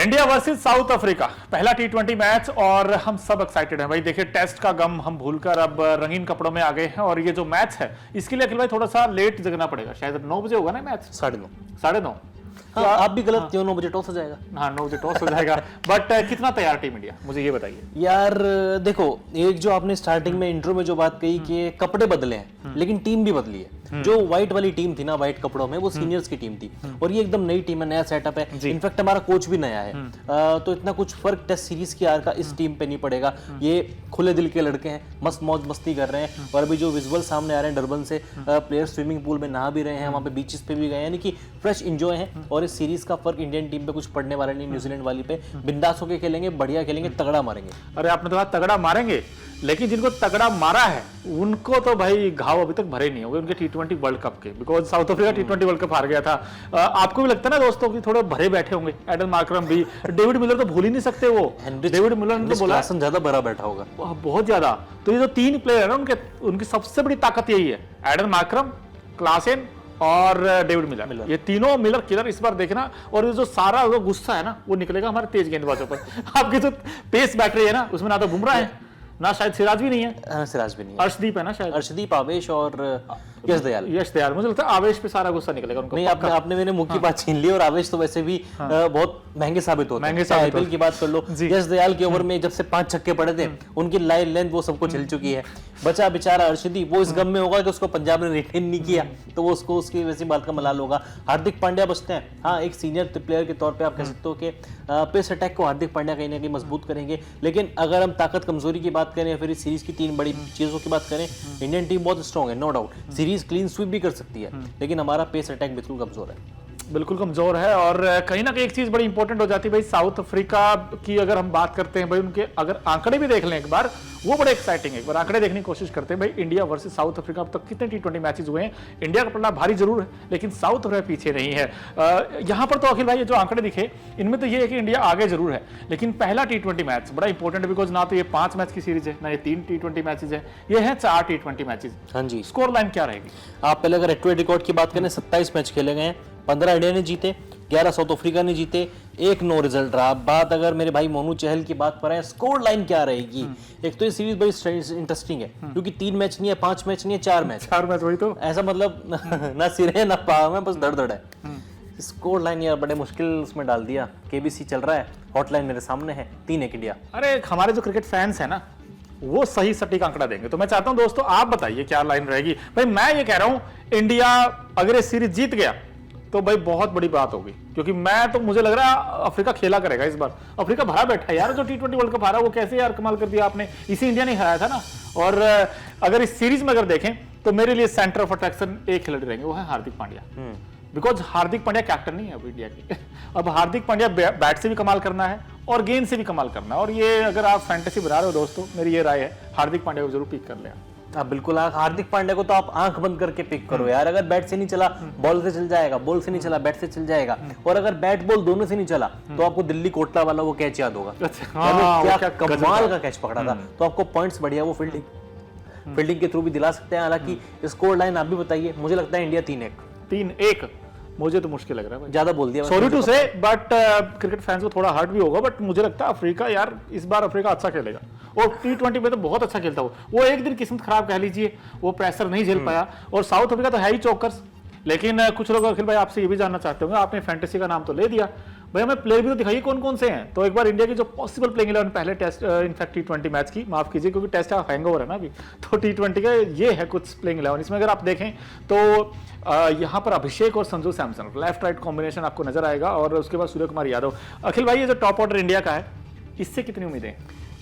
India versus south Africa, पहला टी20 match और हम सब एक्साइटेड हैं भाई। देखिए टेस्ट का गम हम भूलकर अब रंगीन कपड़ों में आ गए हैं और ये जो मैच है इसके लिए अखिल भाई थोड़ा सा लेट जगना पड़ेगा। शायद 9 बजे होगा ना मैच, 9:30। हाँ, आप भी गलत क्यों? 9 बजे टॉस हो जाएगा। हाँ 9 बजे टॉस हो जाएगा। बट कितना तैयार टीम इंडिया, मुझे ये बताइए यार देखो, एक जो आपने स्टार्टिंग में इंट्रो में जो बात कही कि कपड़े बदले हैं लेकिन टीम भी बदली है। जो व्हाइट वाली टीम थी ना, व्हाइट कपड़ों में, वो सीनियर्स की टीम थी और ये एकदम नई टीम है, नया सेटअप है। इनफैक्ट हमारा कोच भी नया है। तो इतना कुछ फर्क टेस्ट सीरीज की यार का इस टीम पे नहीं पड़ेगा। ये खुले दिल के लड़के हैं, मस्त मौज मस्ती कर रहे हैं। और अभी जो विजुअल सामने आ रहे हैं डरबन से, प्लेयर स्विमिंग पूल में नहा भी रहे हैं, वहाँ पे बीचेस पे भी गए हैं, यानी कि फ्रेश इंजॉय है। और इस सीरीज का फर्क इंडियन टीम पे कुछ पड़ने वाला नहीं। न्यूजीलैंड वाली पे बिंदास होकर खेलेंगे, बढ़िया खेलेंगे, तगड़ा मारेंगे। अरे आपने तो कहा तगड़ा मारेंगे, लेकिन जिनको तगड़ा मारा है उनको तो भाई घाव अभी तक भरे नहीं होंगे उनके टी20 वर्ल्ड कप के, because south Africa T20 world cup हार गया था। आपको भी लगता है ना दोस्तों कि थोड़े भरे बैठे होंगे? एडन मार्करम भी, डेविड मिलर तो भूल ही नहीं सकते वो। डेविड मिलर ने तो बोला ज्यादा भरा बैठा होगा, बहुत ज्यादा। तो ये जो 3 प्लेयर है ना, उनकी सबसे बड़ी ताकत यही है, एडन मार्करम, क्लासेन और डेविड मिलर। ये तीनों मिलर किलर इस बार देखना। और ये जो सारा वो गुस्सा है ना, वो निकलेगा हमारे तेज गेंदबाजों पर। आपकी जो पेस बैटरी है ना, उसमें ना तो बुमराह है, ना शायद सिराज भी नहीं है। सिराज भी नहीं है, अर्शदीप है ना शायद, अर्शदीप, आवेश और यश दयाल। मुझे लगता है आवेश पे सारा गुस्सा निकलेगा उनको। नहीं, आपने मेरे मुंह की बात छीन ली। और आवेश तो वैसे भी बहुत महंगे साबित होते हैं। आईपीएल की बात कर लो, यश दयाल के ओवर में जब से 5 छक्के पड़े थे, उनकी लाइन लेंथ वो सबको चल चुकी है। बचा बेचारा अर्शदीप, वो इस गम में होगा कि उसको पंजाब ने रिटेन नहीं किया, तो वो उसको उसकी वैसी बात का मलाल होगा। हार्दिक पांड्या बचते हैं। हाँ, एक सीनियर प्लेयर के तौर पे आप कह सकते हो कि पेस अटैक को हार्दिक पांड्या कहीं ना कहीं मजबूत करेंगे। लेकिन अगर हम ताकत कमजोरी की बात करें या फिर इस सीरीज की 3 बड़ी चीजों की बात करें, इंडियन टीम बहुत स्ट्रॉन्ग है, no doubt. Series clean sweep भी कर सकती है, लेकिन हमारा पेस अटैक बिल्कुल कमजोर है, बिल्कुल कमजोर है। और कहीं ना कहीं एक चीज बड़ी इंपॉर्टेंट हो जाती है भाई, साउथ अफ्रीका की अगर हम बात करते हैं भाई, उनके अगर आंकड़े भी देख लें एक बार, वो बड़े एक्साइटिंग है। एक बार आंकड़े देखने की कोशिश करते हैं भाई, इंडिया वर्सेस साउथ अफ्रीका अब तक कितने टी20 मैचेस हुए हैं। इंडिया का पलड़ा भारी जरूर है, लेकिन साउथ अफ्रीका पीछे नहीं है। यहां पर तो अखिल भाई ये जो आंकड़े दिखे, इनमें तो ये है कि इंडिया आगे जरूर है, लेकिन पहला टी20 मैच बड़ा इंपॉर्टेंट है, बिकॉज ना तो ये 5 मैच की सीरीज है, ना ये 3 टी20 मैचेज है, ये है 4 टी20 मैचेज। हाँ जी। स्कोर लाइन क्या रहेगी? आप पहले अगर एक्टिव रिकॉर्ड की बात करें, 27 मैच खेले गए हैं, 15 इंडिया ने जीते, 11 साउथ अफ्रीका ने जीते, 1 नो रिजल्ट रहा। बात अगर मेरे भाई मोनू चहल की बात पर है, स्कोर लाइन क्या रहेगी? एक तो ये सीरीज बड़ी इंटरेस्टिंग है, क्योंकि 3 मैच नहीं है, 5 मैच नहीं है, 4 मैच। वही तो ऐसा मतलब ना सिरे ना पाव में, बस दर्द है। स्कोर लाइन यार बड़े मुश्किल उसमें डाल दिया। केबीसी चल रहा है, हॉटलाइन मेरे सामने है, 3-1 इंडिया। अरे हमारे जो क्रिकेट फैंस है ना, वो सही सटीक आंकड़ा देंगे। तो मैं चाहता हूं दोस्तों, आप बताइए क्या लाइन रहेगी। भाई मैं ये कह रहा हूं, इंडिया अगर ये सीरीज जीत गया तो भाई बहुत बड़ी बात होगी, क्योंकि मुझे लग रहा है अफ्रीका खेला करेगा इस बार। अफ्रीका भरा बैठा है यार, जो टी20 वर्ल्ड कप हारा वो कैसे यार कमाल कर दिया आपने। इसी इंडिया ने हराया था ना। और अगर इस सीरीज में अगर देखें तो मेरे लिए सेंटर ऑफ अट्रैक्शन एक खिलाड़ी रहेंगे, वो है हार्दिक पांड्या। बिकॉज हार्दिक पांड्या कैप्टन नहीं है अब इंडिया की। अब हार्दिक पांड्या बैट से भी कमाल करना है और गेंद से भी कमाल करना है। और ये अगर आप फैंटेसी बना रहे हो दोस्तों, मेरी ये राय है, हार्दिक पांड्या को जरूर पिक कर लें। हाँ बिल्कुल, हार्दिक पांड्या को तो आप आंख बंद करके पिक करो यार। अगर बैट से नहीं चला, बॉल से चल जाएगा, बॉल से नहीं चला, बैट से चल जाएगा। और अगर बैट बॉल दोनों से नहीं चला, तो आपको दिल्ली कोटला वाला वो कैच याद होगा। क्या कमाल का कैच पकड़ा था। तो आपको पॉइंट्स बढ़िया वो फील्डिंग के थ्रू भी दिला सकते हैं। हालांकि स्कोर लाइन आप भी बताइए। मुझे लगता है इंडिया 3-1। मुझे तो मुश्किल लग रहा है, ज्यादा बोल दिया, सॉरी टू से, बट क्रिकेट फैंस को थोड़ा हर्ट भी होगा। बट मुझे लगता है अफ्रीका यार इस बार अफ्रीका अच्छा खेलेगा, और टी20 में तो बहुत अच्छा खेलता वो एक दिन किस्मत खराब कह लीजिए, वो प्रेशर नहीं झेल पाया। और साउथ अफ्रीका तो है ही चौकर्स। लेकिन कुछ लोग अखिल भाई आपसे ये भी जानना चाहते होंगे, आपने फैंटेसी का नाम तो ले दिया, भाई हमें प्लेयर भी तो दिखाइए कौन कौन से हैं। तो एक बार इंडिया की जो पॉसिबल प्लेइंग 11 पहले टेस्ट, इनफैक्ट टी20 मैच की, माफ कीजिए क्योंकि टेस्ट का हैंगओवर है ना अभी, तो टी20 का ये है कुछ प्लेइंग 11। इसमें अगर आप देखें तो यहाँ पर अभिषेक और Sanju Samson left right combination आपको नजर आएगा, और उसके बाद सूर्य कुमार यादव। अखिल भाई ये जो टॉप ऑर्डर इंडिया का है, इससे कितनी उम्मीदें?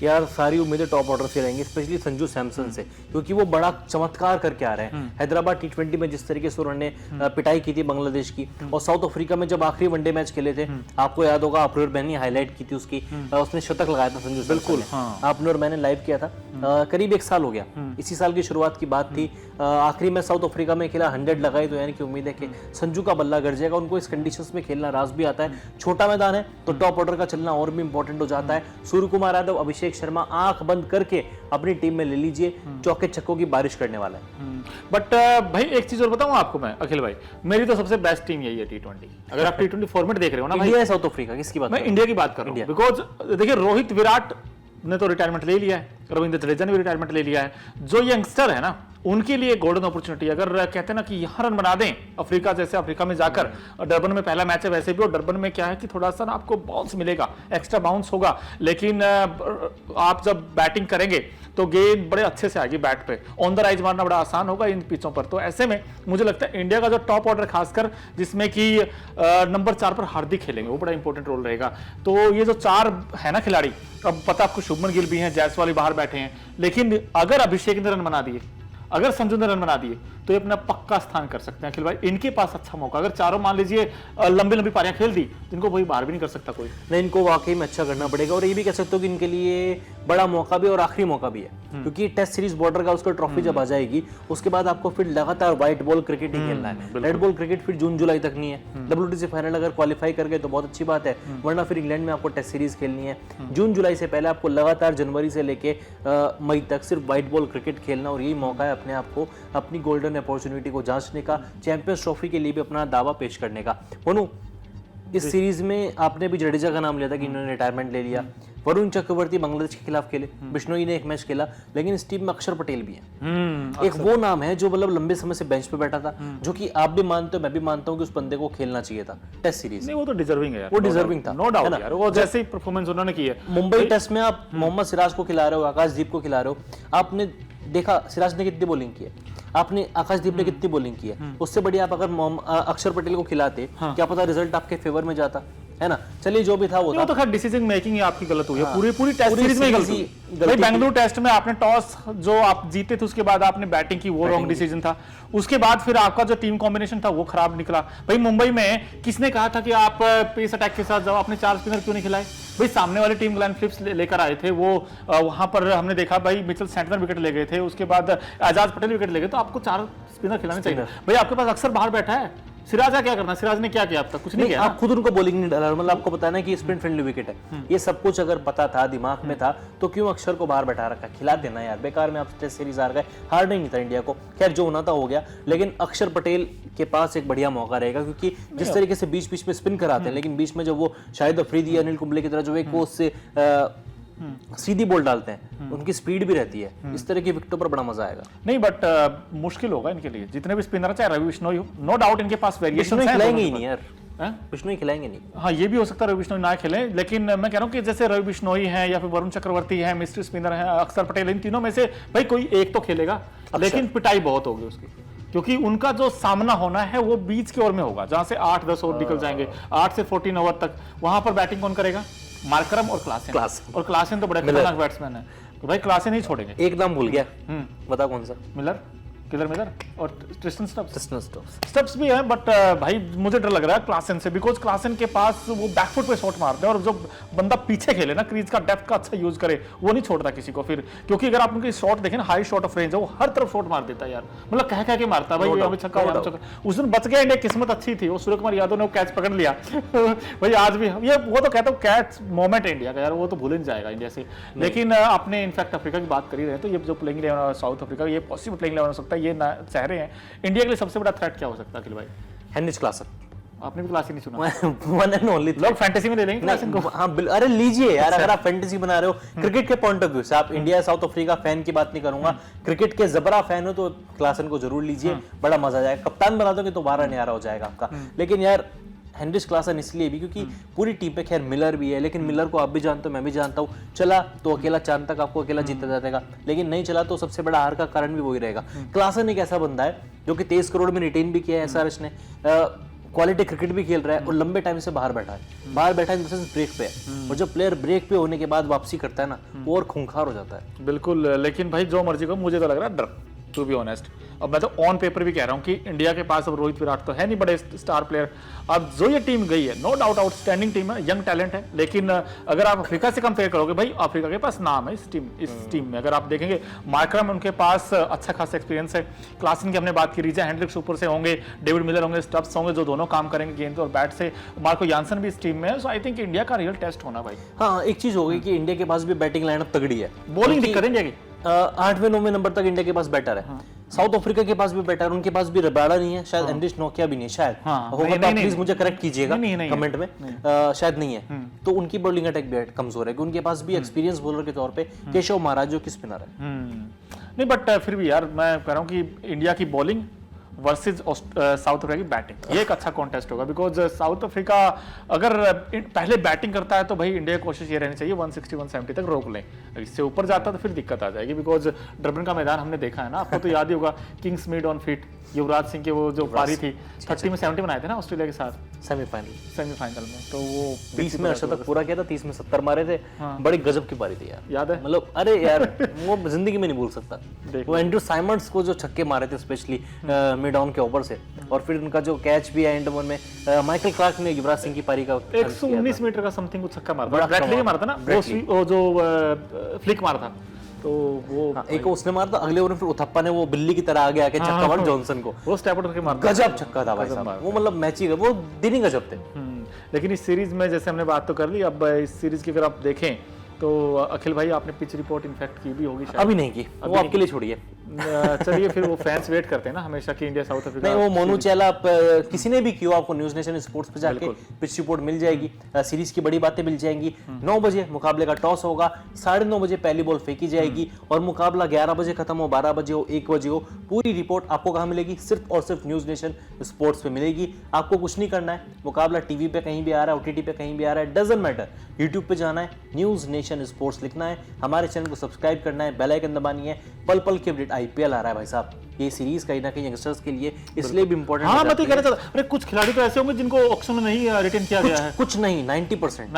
यार सारी उम्मीदें टॉप ऑर्डर से रहेंगी, स्पेशली संजू सैमसन से, क्योंकि वो बड़ा चमत्कार करके आ रहे हैं। हैदराबाद टी20 में जिस तरीके से उन्होंने पिटाई की थी बांग्लादेश की, और साउथ अफ्रीका में जब आखिरी वनडे मैच खेले थे, आपको याद होगा अप्रैल मैंने हाईलाइट की थी उसकी, उसने शतक लगाया था संजू सैमसन ने। आपने और मैंने लाइव किया था, करीब 1 साल हो गया। इसी साल की शुरुआत की बात थी। आखिरी में साउथ अफ्रीका में खेला, 100 लगाई, तो यानी कि उम्मीद है कि संजू का बल्ला गरजेगा। उनको इस कंडीशंस में खेलना राज भी आता है। छोटा मैदान है तो टॉप ऑर्डर का चलना और भी इंपॉर्टेंट हो जाता है। सूर्य कुमार यादव, अभिषेक अभिषेक शर्मा आंख बंद करके अपनी टीम में ले लीजिए, चौके छक्कों की बारिश करने वाला है। बट भाई एक चीज और बताऊं आपको मैं, अखिल भाई, मेरी तो सबसे बेस्ट टीम यही है T20। अगर आप T20 फॉर्मेट देख रहे हो ना भाई, इंडिया है साउथ अफ्रीका, किसकी बात मैं इंडिया की बात कर रहा हूँ। बिकॉज देखिए रोहित विराट ने तो रिटायरमेंट ले लिया है, रविंद्र जडेजा ने भी रिटायरमेंट ले लिया है। जो यंगस्टर है ना, उनके लिए गोल्डन अपॉर्चुनिटी। अगर कहते हैं ना कि यहाँ रन बना दें अफ्रीका जैसे, अफ्रीका में जाकर, डरबन में पहला मैच है वैसे भी, और डरबन में क्या है कि थोड़ा सा ना आपको बाउंस मिलेगा, एक्स्ट्रा बाउंस होगा, लेकिन आप जब बैटिंग करेंगे तो गेंद बड़े अच्छे से आएगी बैट पे, ऑन द राइज मारना बड़ा आसान होगा इन पिचों पर। तो ऐसे में मुझे लगता है इंडिया का जो टॉप ऑर्डर, खासकर जिसमें कि नंबर 4 पर हार्दिक खेलेंगे, वो बड़ा इंपॉर्टेंट रोल रहेगा। तो ये जो 4 है ना खिलाड़ी, अब पता आपको शुभमन गिल भी हैं, जायसवाल बाहर बैठे हैं, लेकिन अगर अभिषेक ने रन बना दिए, अगर संजू ने रन बना दिए, तो ये अपना पक्का स्थान कर सकते हैं अखिल भाई। इनके पास अच्छा मौका, अगर चारों मान लीजिए लंबी लंबी पारियां खेल दी, तो इनको कोई बाहर भी नहीं कर सकता कोई। नहीं, इनको वाकई में अच्छा करना पड़ेगा, और ये भी कह सकते हो कि इनके लिए बड़ा मौका भी और आखिरी मौका भी है, क्योंकि टेस्ट सीरीज बॉर्डर का उसका ट्रॉफी जब आ जाएगी, उसके बाद आपको फिर लगातार व्हाइट बॉल क्रिकेट ही खेलना है। रेड बॉल क्रिकेट फिर जून जुलाई तक नहीं है। WTC फाइनल अगर क्वालिफाई कर गए तो बहुत अच्छी बात है, वरना फिर इंग्लैंड में आपको टेस्ट सीरीज खेलनी है। जून जुलाई से पहले आपको लगातार जनवरी से लेके मई तक सिर्फ व्हाइट बॉल क्रिकेट खेलना, और यही मौका है अपने आप को, अपनी गोल्डन अपॉर्चुनिटी को जांचने का, चैंपियंस ट्रॉफी के लिए भी अपना दावा पेश करने का। वनु, इस सीरीज में आपने भी जडेजा का नाम लिया था कि इन्होंने रिटायरमेंट ले लिया। वरुण चक्रवर्ती बांग्लादेश के खिलाफ खेले, बिश्नोई ने एक मैच खेला, लेकिन इस टीम में अक्षर पटेल भी है। एक वो नाम है जो मतलब लंबे समय से बेंच पे बैठा था, जो कि आप भी मानते हो, मैं भी मानता हूं कि उस बंदे को खेलना चाहिए था टेस्ट सीरीज। नहीं, वो तो डिजर्विंग है यार, वो डिजर्विंग था, नो डाउट यार। वो जैसे ही परफॉर्मेंस उन्होंने की है मुंबई टेस्ट में, आप मोहम्मद सिराज को खिला रहे हो, आकाशदीप को खिला रहे हो, आपने देखा सिराज ने कितनी बॉलिंग की है, आपने आकाशदीप ने कितनी बॉलिंग की है, उससे बढ़िया आप अगर अक्षर पटेल को खिलाते, क्या पता रिजल्ट आपके फेवर में जाता, है ना। चलिए जो भी था वो था। तो खैर डिसीजन मेकिंग ही आपकी गलत हुई है, पूरी टेस्ट सीरीज में गलती भाई। बेंगलुरु टेस्ट में आपने टॉस जो आप जीते थे, उसके बाद आपने बैटिंग की, वो रॉन्ग डिसीजन था। उसके बाद फिर आपका जो टीम कॉम्बिनेशन था वो खराब निकला भाई। मुंबई में किसने कहा था कि आप पेस अटैक के साथ जाओ, आपने 4 स्पिनर क्यों नहीं खिलाए भाई? सामने वाली टीम ग्लेन फिलिप्स लेकर आए थे, वो वहां पर हमने देखा भाई मिचेल सेंटनर विकेट ले गए थे, उसके बाद एजाज पटेल विकेट ले गए, तो आपको 4 स्पिनर खिलाने चाहिए भाई। आपके पास अक्सर बाहर बैठा है, सिराज क्या करना, सिराज ने क्या किया अब तक? कुछ नहीं किया। आप खुद उनको बॉलिंग नहीं डाला, मतलब आपको पता है कि स्पिन फ्रेंडली विकेट है, ये सब कुछ अगर पता था, दिमाग में था, तो क्यों अक्षर को बाहर बैठा रखा? खिला देना यार, बेकार में आप टेस्ट सीरीज हार गए, हारना ही नहीं था इंडिया को। खैर जो होना था हो गया, लेकिन अक्षर पटेल के पास एक बढ़िया मौका रहेगा, क्योंकि जिस तरीके से बीच बीच में स्पिन कराते हैं, लेकिन बीच में जब वो शायद अफरीदी या अनिल कुंबले की तरह जो एक वो उससे सीधी बॉल डालते हैं, उनकी स्पीड भी रहती है, इस तरह की विकेटों पर बड़ा मजा आएगा। नहीं बट मुश्किल होगा इनके लिए, जितने भी स्पिनर चाहे रवि बिश्नोई हो, नो डाउट इनके पास वेरिएशन है। खिलाएंगे ही नहीं यार, बिश्नोई खिलाएंगे नहीं। हाँ ये भी हो सकता है रवि बिश्नोई ना खेले, लेकिन मैं कह रहा हूँ कि जैसे रवि बिश्नोई है या फिर वरुण चक्रवर्ती है, मिस्ट्री स्पिनर है, अक्षर पटेल, इन तीनों में से भाई कोई एक तो खेलेगा, लेकिन पिटाई बहुत होगी उसकी, क्योंकि उनका जो सामना होना है वो बीच की ओर में होगा, जहां से 8-10 ओवर निकल जाएंगे, 8 से 14 ओवर तक। वहां पर बैटिंग कौन करेगा? मार्करम और क्लासेन। और क्लासेन तो बड़े खतरनाक बैट्समैन है, तो भाई क्लासेन ही छोड़ेंगे। एक नाम भूल गया, बता कौन सा? मिलर, किलर मिलर और ट्रिस्टन स्टब्स। स्टब्स भी है, बट भाई मुझे डर लग रहा है क्लासेन से, बिकॉज क्लासेन के पास वो बैकफुट पे शॉट मारते हैं, और जो बंदा पीछे खेले ना, क्रीज का डेप्थ का अच्छा यूज करे, वो नहीं छोड़ता किसी को फिर। क्योंकि अगर आप उनकी शॉट देखें ना, हाई शॉट ऑफ रेंज है, वो हर तरफ शॉट मार देता है यार, मतलब कह के मारता है भाई, छक्का यहाँ छक्का। उस दिन बच गया इंडिया, किस्मत अच्छी थी, वो सूर्य कुमार यादव ने वो कैच पकड़ लिया भाई। आज भी ये वो तो कहता हूँ कैच मोमेंट है इंडिया का यार, वो तो भूल नहीं जाएगा इंडिया से। लेकिन आपने इनफैक्ट अफ्रीका की बात करी रहे, तो ये जो प्लेइंग इलेवन साउथ अफ्रीका, ये पॉसिबल प्लेइंग इलेवन हो सकता है, ये चेहरे हैं इंडिया के लिए। सबसे बड़ा थ्रेट क्या हो सकता है अखिल भाई? Heinrich Klaasen. आपने भी क्लास ही नहीं सुना? One and only. लोग फैंटेसी में ले लेंगे क्लासन को। हाँ अरे लीजिए यार, अगर आप फैंटेसी बना रहे हो क्रिकेट के पॉइंट ऑफ व्यू से, आप इंडिया साउथ अफ्रीका फैन की बात नहीं करूंगा, क्रिकेट के जबरा फैन हो तो क्लासन को जरूर लीजिए, बड़ा मजा आ जाएगा। कप्तान बना दोगे तो 12 न्यारा हो जाएगा आपका। लेकिन यार हेनरिच क्लासन इसलिए भी क्योंकि पूरी टीम पे, खैर मिलर भी है, लेकिन मिलर को आप भी जानते हो, मैं भी जानता हूँ, चला तो अकेला चांद तक आपको अकेला जीता जाएगा, लेकिन नहीं चला तो सबसे बड़ा हार का कारण भी वही रहेगा। क्लासन एक ऐसा बंदा है जो कि 23 करोड़ में रिटेन भी किया है एसआरएच ने, क्वालिटी क्रिकेट भी खेल रहा है, और लंबे टाइम से बाहर बैठा है। बाहर बैठा है इन द सेंस ब्रेक पे है, और जब प्लेयर ब्रेक पे होने के बाद वापसी करता है ना, वो और खूंखार हो जाता है। बिल्कुल, लेकिन भाई जो मर्जी को, मुझे तो लग रहा है डर, टू बी ऑनेस्ट। अब मैं तो ऑन पेपर भी कह रहा हूँ कि इंडिया के पास अब रोहित विराट तो है नहीं बड़े स्टार प्लेयर। अब जो ये टीम गई है, नो डाउट आउटस्टैंडिंग टीम है, यंग टैलेंट है, लेकिन अगर आप अफ्रीका से कंपेयर करोगे, भाई अफ्रीका के पास नाम है इस टीम में। अगर आप देखेंगे मार्करम, उनके पास अच्छा खासा एक्सपीरियंस है। क्लासन की हमने बात की, रिचा हेंड्रिक्स ऊपर से होंगे, डेविड मिलर होंगे, स्टब्स होंगे, जो दोनों काम करेंगे गेंद और बैट से। मार्को यानसन भी इस टीम में है। सो आई थिंक इंडिया का रियल टेस्ट होना भाई। हाँ, एक चीज हो गई कि इंडिया के पास भी बैटिंग लाइनअप तगड़ी है, बॉलिंग दिक्कत है इंडिया की। 8वें 9वें नंबर तक इंडिया के पास बैटर है। साउथ अफ्रीका के पास भी बैटर, उनके पास भी रबाड़ा नहीं है, शायद एंड्रिस नोकिया भी नहीं, शायद होगा तो प्लीज मुझे करेक्ट कीजिएगा कमेंट में, शायद नहीं है। तो उनकी बॉलिंग अटैक भी कमजोर है, कि उनके पास भी एक्सपीरियंस बॉलर के तौर पे केशव महाराज जो कि स्पिनर है। नहीं बट फिर भी यार मैं कह रहा हूँ कि इंडिया की बॉलिंग वर्सेस साउथ अफ्रीका की बैटिंग, ये एक अच्छा कॉन्टेस्ट होगा। बिकॉज साउथ अफ्रीका अगर पहले बैटिंग करता है तो भाई इंडिया की कोशिश ये रहनी चाहिए 160-170 तक रोक लें। इससे ऊपर जाता तो फिर दिक्कत आ जाएगी। बिकॉज डरबन का मैदान हमने देखा है ना, आपको तो याद ही होगा, Kings Mead on feet, Yuvraj Singh के वो जो पारी थी 30 में 70 बनाए थे ना ऑस्ट्रेलिया के साथ सेमीफाइनल में। तो वो 20 में अर्शद तक पूरा किया था, 30 में 70 मारे थे। बड़ी गजब की पारी थी यार, याद है? मतलब अरे यार वो जिंदगी में नहीं भूल सकता। वो एंड्रू साइमंड्स को जो छक्के मारे थे स्पेशली मिड ऑन के ओवर से, और फिर उनका जो कैच भी है एंड वन में, माइकल क्लार्क ने युवराज सिंह की पारी का 119 मीटर का समथिंग कुछ छक्का मारा था, ब्रैटली मारा था ना, वो जो फ्लिक मारा था। तो वो एक उसने मारा था, अगले ओवर में फिर उथप्पा ने वो बिल्ली की तरह आगे आके छक्का मारा जॉनसन को, वो स्टेप आउट करके मारा, गजब छक्का था भाई साहब। वो मतलब मैच ही वो दिन ही गजब थे। लेकिन इस सीरीज में जैसे हमने बात तो कर ली, अब इस सीरीज की अगर आप देखें तो अखिल भाई आपने पिच रिपोर्ट इनफैक्ट की भी होगी शायद। अभी नहीं की, वो आपके लिए छोड़िए। चलिए फिर वो फैंस वेट करते हैं ना हमेशा कि इंडिया साउथ अफ्रीका। नहीं, वो मोनू चैला किसी ने भी किया, आपको न्यूज नेशन स्पोर्ट्स पे जाके पिच रिपोर्ट मिल जाएगी, सीरीज की बड़ी बातें मिल जाएंगी। 9 बजे मुकाबले का टॉस होगा, 9:30 बजे पहली बॉल फेंकी जाएगी, और मुकाबला 11 बजे खत्म हो, 12 बजे हो, 1 बजे हो। पूरी रिपोर्ट आपको कहाँ मिलेगी? सिर्फ और सिर्फ न्यूज नेशन स्पोर्ट्स पे मिलेगी। आपको कुछ नहीं करना है, मुकाबला टीवी पे कहीं भी आ रहा है, OTT पे कहीं भी आ रहा है, डजंट मैटर, यूट्यूब पे जाना है, न्यूज नेशन स्पोर्ट्स लिखना है, हमारे चैनल को सब्सक्राइब करना है, बेल आइकन दबानी है। पल पल की अपडेट, IPL आ रहा है भाई साहब, ये सीरीज कहीं ना कहीं यंगस्टर्स के लिए इसलिए भी इंपॉर्टेंट है। हाँ, मैं तो कह रहा था, अरे कुछ खिलाड़ी तो ऐसे होंगे जिनको ऑक्शन में नहीं रिटेन किया गया है। कुछ नहीं, 90%।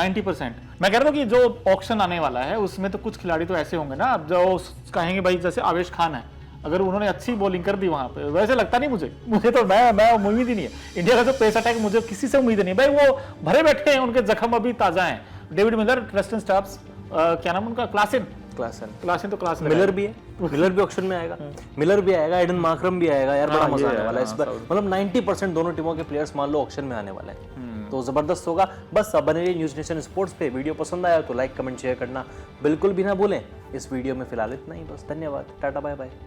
मैं कह रहा था कि जो ऑक्शन आने वाला है उसमें तो कुछ खिलाड़ी तो ऐसे होंगे ना जो कहेंगे भाई, जैसे आवेश खान है, अगर उन्होंने अच्छी बॉलिंग कर दी वहां पे, वैसे लगता नहीं मुझे तो मैं उम्मीद ही नहीं है। इंडिया का जो पेस अटैक, मुझे किसी से उम्मीद नहीं भाई, वो भरे बैठे हैं, उनके जख्म अभी ताजा हैं। डेविड मिलर, ट्रस्टन स्टब्स, क्या नाम उनका, क्लासन तो क्लास मिलर भी है, मिलर भी ऑक्शन में आएगा, मिलर भी आएगा, एडन मार्करम भी आएगा यार, बड़ा मजा आने वाला है इस बार। मतलब 90% दोनों टीमों के प्लेयर्स मान लो ऑक्शन में आने वाले हैं, तो जबरदस्त होगा। बस अब बने रहिए न्यूज नेशन स्पोर्ट्स पे। वीडियो पसंद आया तो लाइक कमेंट शेयर करना बिल्कुल भी ना भूलें। इस वीडियो में फिलहाल इतना ही, बस धन्यवाद, टाटा बाय बाय।